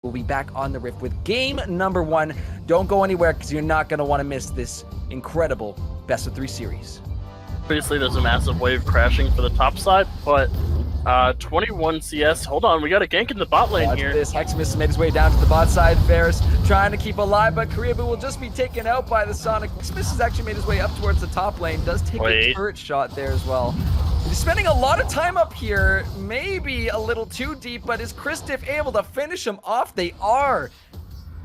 We'll be back on the Rift with game number 1. Don't go anywhere because you're not going to want to miss this incredible best of 3 series. Obviously, there's a massive wave crashing for the top side, but 21 CS. Hold on, we got a gank in the bot lane here. This Heximus made his way down to the bot side. Ferris trying to keep alive, but Koreabu will just be taken out by the Sonic. Heximus has actually made his way up towards the top lane. Does take a turret shot there as well. He's spending a lot of time up here, maybe a little too deep, but is Kristiff able to finish him off? They are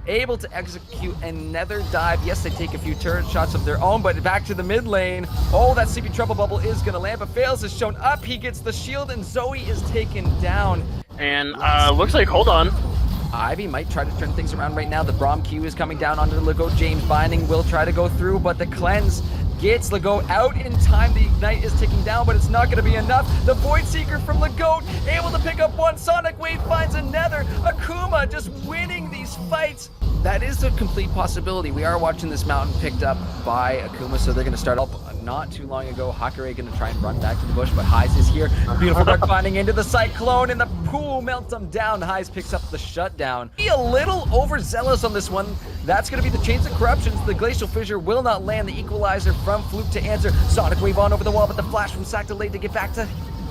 able to execute another dive. Yes, they take a few turret shots of their own, but back to the mid lane. Oh, that CP Trouble Bubble is going to land, but Fails is shown up. He gets the shield, and Zoe is taken down. And looks like, hold on. Ivy might try to turn things around right now. The Braum Q is coming down onto the Lego. James Binding will try to go through, but the cleanse gets Lego out in time. The Ignite is ticking down, but it's not going to be enough. The Void Seeker from Lego able to pick up one. Sonic Wave finds another. Akuma just winning these fights. That is a complete possibility. We are watching this mountain picked up by Akuma, so they're going to start up not too long ago. Hakare going to try and run back to the bush, but Heiz is here. Beautiful Dark Binding into the Cyclone, and the pool melts them down. Heiz picks up the shutdown. Be a little overzealous on this one. That's going to be the Chains of Corruptions. The Glacial Fissure will not land. The Equalizer from Fluke to answer. Sonic Wave on over the wall, but the flash from Sack delayed to get back to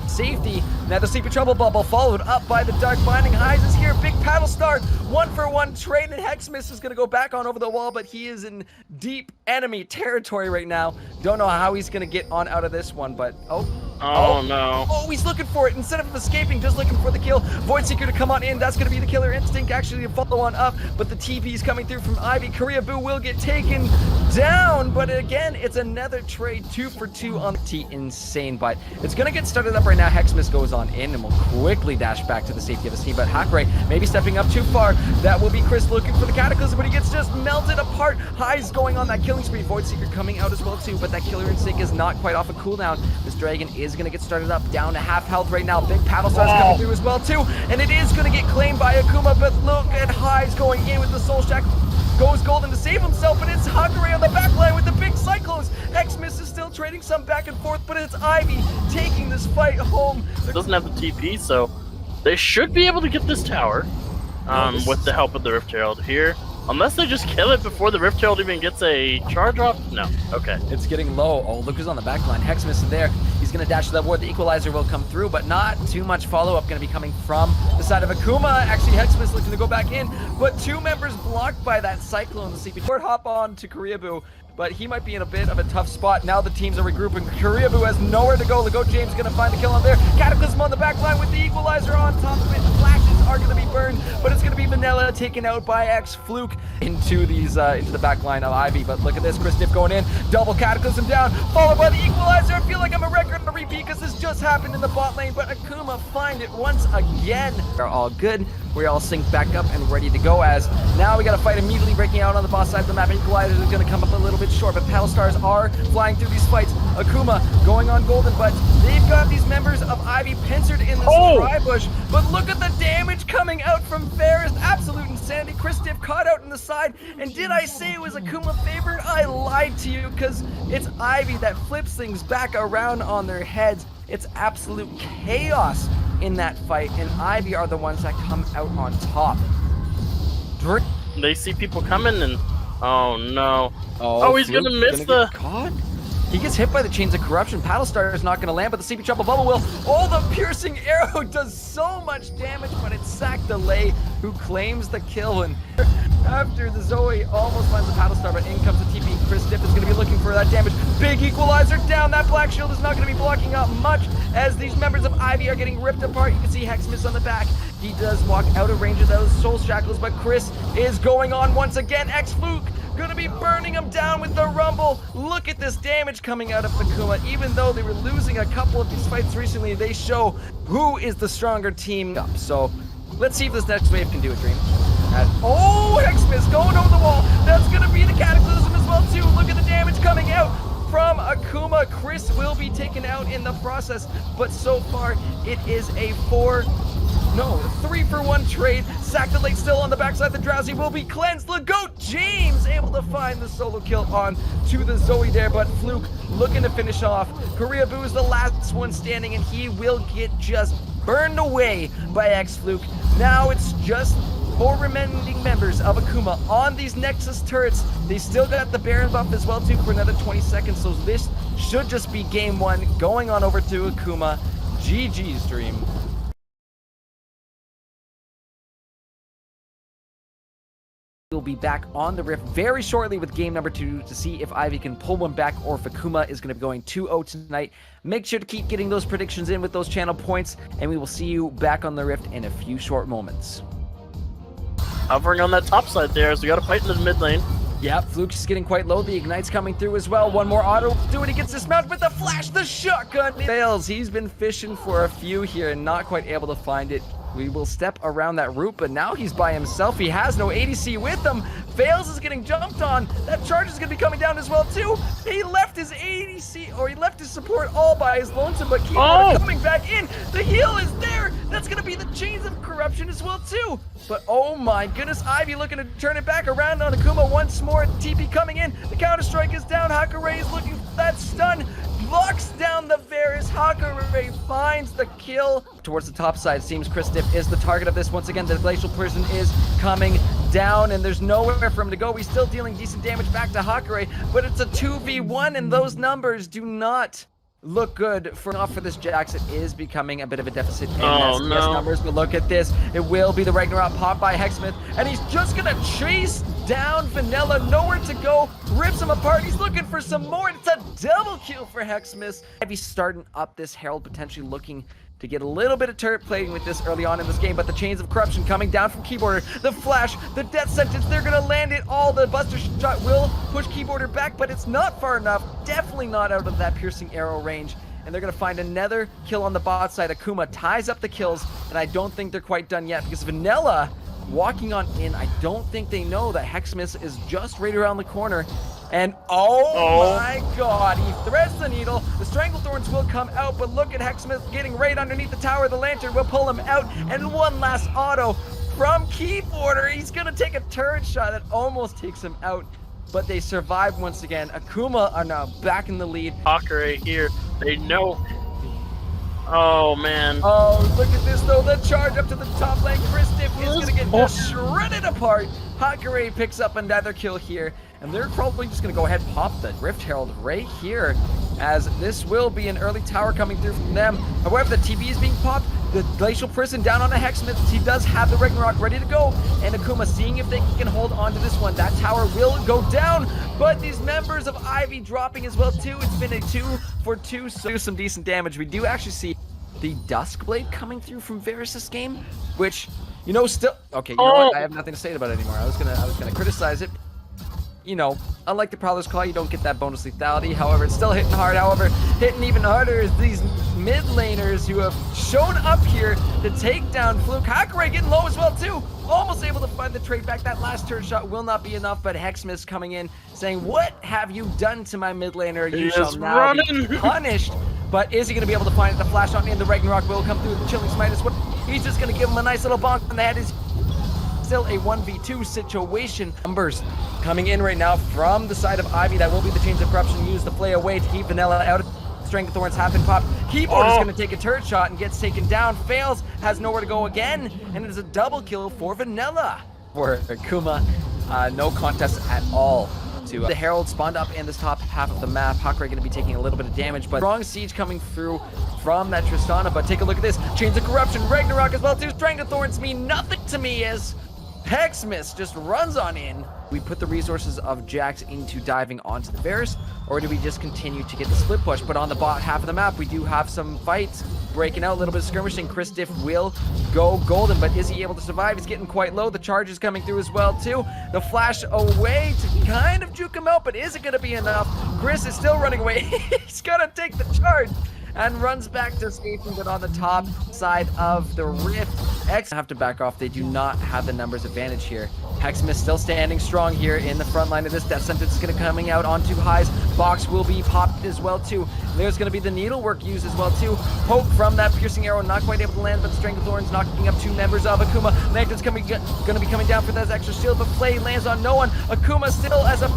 safety. Now the Sleepy Trouble Bubble followed up by the Dark Binding. Heiz is here. Big Paddle Star. 1-for-1 trade, and Heximus is going to go back on over the wall, but he is in deep enemy territory right now. Don't know how he's going to get on out of this one, but Oh no. Oh, he's looking for it. Instead of escaping, just looking for the kill. Void Seeker to come on in. That's going to be the Killer Instinct actually to follow on up, but the TP is coming through from Ivy. Koreabu will get taken down, but again, it's another trade. 2 for 2 on the T. Insane, but it's going to get started up right now. Heximus goes on in and will quickly dash back to the safety of his team, but Hakare maybe stepping up too far. That will be Chris looking for the Cataclysm, but he gets just melted apart. Heiz going on that killing spree. Void Seeker coming out as well too, but that Killer Instinct is not quite off a cooldown. This Dragon is going to get started up, down to half health right now. Big Paddle Star's coming through as well too, and it is going to get claimed by Akuma, but look at Heiz going in with the Soul Shackle. Goes golden to save himself, but it's Hakare on the back line with the big Cyclones. Xmas is still trading some back and forth, but it's Ivy taking this fight home. It doesn't have the TP, so they should be able to get this tower with the help of the Rift Herald here. Unless they just kill it before the Rift Herald even gets a charge off? No. Okay. It's getting low. Oh, look who's on the back line. Heximus is there. He's going to dash to that ward. The Equalizer will come through, but not too much follow-up going to be coming from the side of Akuma. Actually, Heximus looking to go back in, but 2 members blocked by that Cyclone. The CP Court hop on to Koreabu, but he might be in a bit of a tough spot. Now the teams are regrouping. Koreabu has nowhere to go. Lego James going to find the kill on there. Cataclysm on the back line with the Equalizer on top of it. The flashes are going to be burned, but it's going to be Vanilla taken out by X Fluke into the back line of Ivy. But look at this, Kristiff going in, double Cataclysm down, followed by the Equalizer. I feel like I'm a record on a repeat because this just happened in the bot lane, but Akuma find it once again. They're all good. We're all synced back up and ready to go, as now we got a fight immediately breaking out on the boss side of the map. Equalizer is going to come up a little bit short, but Paddle Stars are flying through these fights. Akuma going on golden, but they've got these members of Ivy pincered in this dry bush. But look at the damage coming out from Ferris. Absolute insanity. Kristiff caught out in the side, and did I say it was Akuma favored? I lied to you, because it's Ivy that flips things back around on their heads. It's absolute chaos in that fight, and Ivy are the ones that come out on top. They see people coming, and oh no. Oh, he's gonna miss the caught. He gets hit by the Chains of Corruption. Paddle Star is not going to land, but the CP Trouble Bubble will. Oh, the piercing arrow does so much damage, but it's Sack Delay who claims the kill. And after the Zoe almost finds the Paddle Star, but in comes the TP. Kristiff is going to be looking for that damage. Big Equalizer down. That Black Shield is not going to be blocking out much as these members of Ivy are getting ripped apart. You can see Heximus on the back. He does walk out of range of those Soul Shackles, but Chris is going on once again. X Fluke gonna be burning him down with the Rumble. Look at this damage coming out of Akuma. Even though they were losing a couple of these fights recently, they show who is the stronger team up. So let's see if this next wave can do it, Dream. Oh, Heximus going over the wall. That's gonna be the Cataclysm as well too. Look at the damage coming out from Akuma. Chris will be taken out in the process, but so far it is a 3-for-1 trade. Sack the Late still on the backside. The Drowsy will be cleansed. Lego James able to find the solo kill on to the Zoe there, but Fluke looking to finish off. Koreabu is the last one standing, and he will get just burned away by X Fluke. Now it's just 4 remaining members of Akuma on these Nexus turrets. They still got the Baron buff as well too for another 20 seconds, so this should just be game 1 going on over to Akuma. GG's Dream. We'll be back on the Rift very shortly with game number 2 to see if Ivy can pull one back or if Akuma is going to be going 2-0 tonight. Make sure to keep getting those predictions in with those channel points, and we will see you back on the Rift in a few short moments. Hovering on that top side there, as we got to fight in the mid lane. Yep, Fluke's getting quite low. The Ignite's coming through as well. One more auto. Do it. He gets dismounted with the flash. The shotgun fails. He's been fishing for a few here and not quite able to find it. We will step around that route, but now he's by himself. He has no ADC with him. Fails is getting jumped on. That charge is going to be coming down as well, too. He left his ADC, or he left his support all by his lonesome, but Keyboard coming back in. The heal is there. That's going to be the Chains of Corruption as well, too. But oh my goodness, Ivy looking to turn it back around on Akuma once more. TP coming in. The counter-strike is down. Hakare is looking for that stun. Blocks down the Varus. Hakare finds the kill. Towards the top side, seems Kristiff is the target of this. Once again, the Glacial Prison is coming down, and there's nowhere for him to go. He's still dealing decent damage back to Hakare, but it's a 2v1, and those numbers do not look good for this Jax. It is becoming a bit of a deficit in SPS numbers, but look at this. It will be the Ragnarok pop by Hexsmith, and he's just gonna chase down Vanilla. Nowhere to go. Rips him apart. He's looking for some more. It's a double kill for Hexsmith. He's starting up this Herald, potentially looking to get a little bit of turret plating with this early on in this game, but the Chains of Corruption coming down from Keyboarder. The flash, the death sentence, they're gonna land it all. The Buster Shot will push Keyboarder back, but it's not far enough. Definitely not out of that piercing arrow range. And they're gonna find another kill on the bot side. Akuma ties up the kills, and I don't think they're quite done yet because Vanilla walking on in. I don't think they know that Hexsmith is just right around the corner. And oh my god, he threads the needle. The Stranglethorns will come out, but look at Hexsmith getting right underneath the tower. The Lantern will pull him out, and one last auto from Keyboarder. He's gonna take a turret shot that almost takes him out, but they survive once again. Akuma are now back in the lead. Hakare here, they know. Oh man. Oh, look at this though. The charge up to the top lane. Kristiff is gonna get just shredded apart. Hakare picks up another kill here, and they're probably just gonna go ahead and pop the Rift Herald right here, as this will be an early tower coming through from them. However, the TP is being popped. The Glacial Prison down on a Hexsmith. He does have the Ragnarok ready to go, and Akuma seeing if they can hold on to this one. That tower will go down, but these members of Ivy dropping as well too. It's been a 2-for-2, so do some decent damage. We do actually see the Duskblade coming through from Varus this game, which, you know, still okay. You know what? I have nothing to say about it anymore. I was gonna criticize it. You know, unlike the Prowler's Claw, you don't get that bonus lethality. However, it's still hitting hard. However, hitting even harder is these mid laners who have shown up here to take down Fluke. Hakare getting low as well too. Almost able to find the trade back. That last turret shot will not be enough, but Hexsmith's coming in saying, "What have you done to my mid laner? You shall now be punished." But is he going to be able to find it? The flash on in, the Ragnarok will come through. The Chilling Smite is what he's just going to give him a nice little bonk on the head. Is still a 1v2 situation. Numbers coming in right now from the side of Ivy. That will be the Chains of Corruption. Use the flay away to keep Vanilla out. Stranglethorns have been popped. Keyboard is going to take a turret shot and gets taken down. Fails, has nowhere to go again, and it is a double kill for Vanilla. For Akuma, no contest at all. The Herald spawned up in this top half of the map. Hakare going to be taking a little bit of damage, but strong siege coming through from that Tristana. But take a look at this. Chains of Corruption, Ragnarok as well too. Stranglethorns mean nothing to me as Hexsmith just runs on in. We put the resources of Jax into diving onto the Varus, or do we just continue to get the split push? But on the bot half of the map, we do have some fights breaking out, a little bit of skirmishing. Kristiff will go golden, but is he able to survive? He's getting quite low. The charge is coming through as well too. The flash away to kind of juke him out, but is it going to be enough? Chris is still running away. He's going to take the charge and runs back to safety, but on the top side of the Rift, X have to back off. They do not have the numbers advantage here. Hexsmith still standing strong here in the front line of this. Death Sentence is going to coming out on 2 highs. Box will be popped as well too. There's going to be the needlework used as well too. Poke from that piercing arrow, not quite able to land, but Stranglethorns knocking up 2 members of Akuma. Lantern's going to be coming down for that extra shield, but Flay lands on no one. Akuma still as a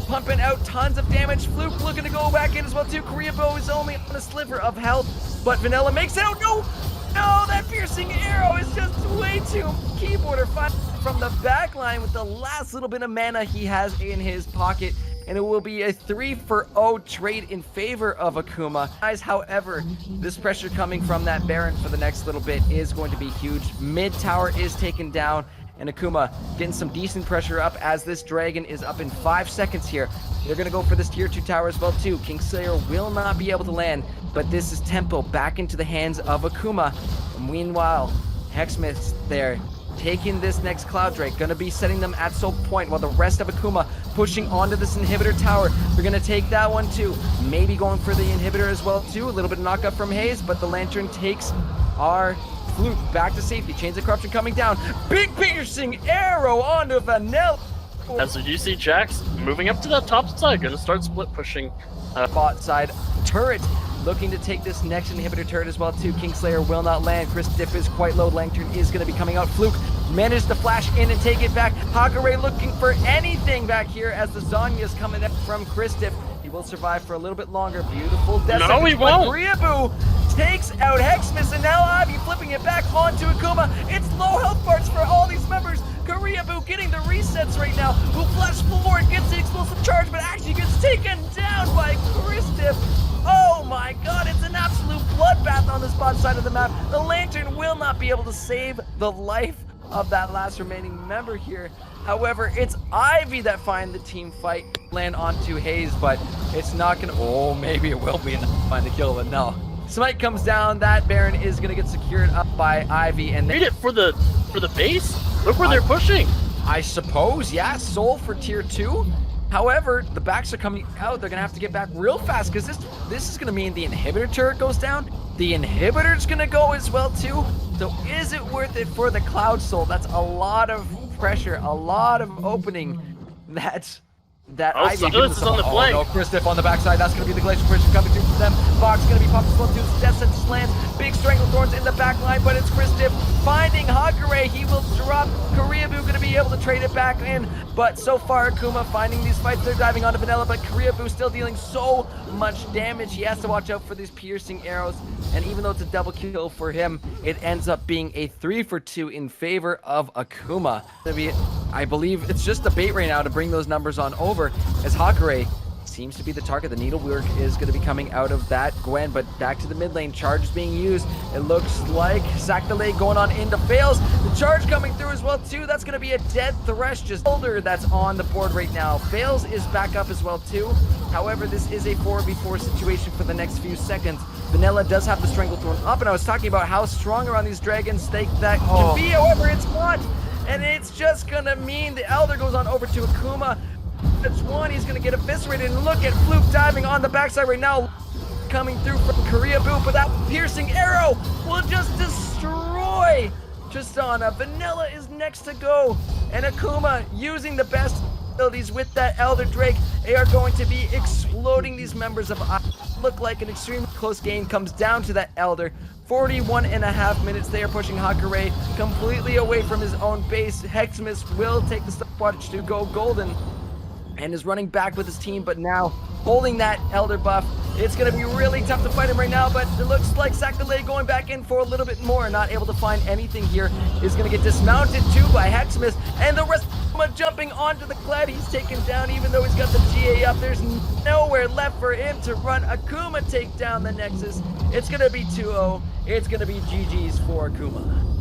pumping out tons of damage. Fluke looking to go back in as well too. Korea Bow is only on a sliver of health, but Vanilla makes it out. No! No, that piercing arrow is just way too keyboarder from the back line with the last little bit of mana he has in his pocket. And it will be a 3-for-0 trade in favor of Akuma. Guys, however, this pressure coming from that Baron for the next little bit is going to be huge. Mid tower is taken down, and Akuma getting some decent pressure up as this dragon is up in 5 seconds here. They're going to go for this tier 2 tower as well too. Kingslayer will not be able to land, but this is tempo back into the hands of Akuma. Meanwhile, Hexsmith's there, taking this next Cloud Drake, gonna be setting them at soul point while the rest of Akuma pushing onto this inhibitor tower. They're gonna take that one too. Maybe going for the inhibitor as well too. A little bit of knockup from Hayes, but the Lantern takes our Flute back to safety. Chains of Corruption coming down. Big piercing arrow onto Vanilla. As you see Jax moving up to that top side, gonna start split pushing. Bot side turret looking to take this next inhibitor turret as well too. Kingslayer will not land. Chris Diff is quite low. Lantern is going to be coming out. Fluke managed to flash in and take it back. Hakare looking for anything back here as the Zanya is coming up from Chris Diff. He will survive for a little bit longer. Beautiful death. No, he won't. Ryabu takes out Hexsmith, and now Ivy flipping it back onto Akuma. It's low health parts for all these members. Ryabu getting the resets right now. Who flash forward, gets the explosive charge, but actually gets taken down by Chris Diff. Oh my god, it's an absolute bloodbath on this bot side of the map. The Lantern will not be able to save the life of that last remaining member here. However, it's Ivy that find the team fight land onto Hayes, but it's not gonna, oh, maybe it will be enough to find the kill, but no. Smite comes down, that Baron is gonna get secured up by Ivy, and Read it for the base. Look where they're pushing. I suppose, yeah, Soul for tier 2. However, the backs are coming out. They're gonna have to get back real fast because this is gonna mean the inhibitor turret goes down. The inhibitor's gonna go as well too. So is it worth it for the Cloud Soul? That's a lot of pressure, a lot of opening. That Oh, Silas is on the flank. Oh no, Chris Diff on the backside. That's going to be the Glacial Pressure coming through for them. Fox going to be popped as well too. Death Sentence land. Big Stranglethorns in the back line, but it's Chris Diff finding Hakare. He will drop. Ryabu going to be able to trade it back in, but so far Akuma finding these fights. They're diving onto Vanilla, but Ryabu still dealing so much damage. He has to watch out for these piercing arrows, and even though it's a double kill for him, it ends up being a 3-for-2 in favor of Akuma. I believe it's just a bait right now to bring those numbers on over, as Hakare seems to be the target. The needlework is going to be coming out of that Gwen, but back to the mid lane. Charge is being used. It looks like Sack Delay going on into Fails. The charge coming through as well too. That's going to be a dead Thresh just older that's on the board right now. Fails is back up as well too. However, this is a 4v4 situation for the next few seconds. Vanilla does have the Stranglethorn up, and I was talking about how strong around these dragons that can be. However, it's not, and it's just going to mean the Elder goes on over to Akuma. That's one, he's gonna get eviscerated, and look at Fluke diving on the backside right now, coming through from Ryabu, but that piercing arrow will just destroy Tristana. Vanilla is next to go, and Akuma using the best abilities with that Elder Drake. They are going to be exploding these members of look like an extremely close game. Comes down to that Elder. 41.5 minutes. They are pushing Hakare completely away from his own base. Hexsmith will take the stopwatch to go golden and is running back with his team, but now holding that Elder buff. It's going to be really tough to fight him right now, but it looks like Sack Delay going back in for a little bit more. Not able to find anything here. Is going to get dismounted too by Hexsmith, and the rest of him jumping onto the Kled. He's taken down even though he's got the GA up. There's nowhere left for him to run. Akuma take down the Nexus. It's going to be 2-0. It's going to be GG's for Akuma.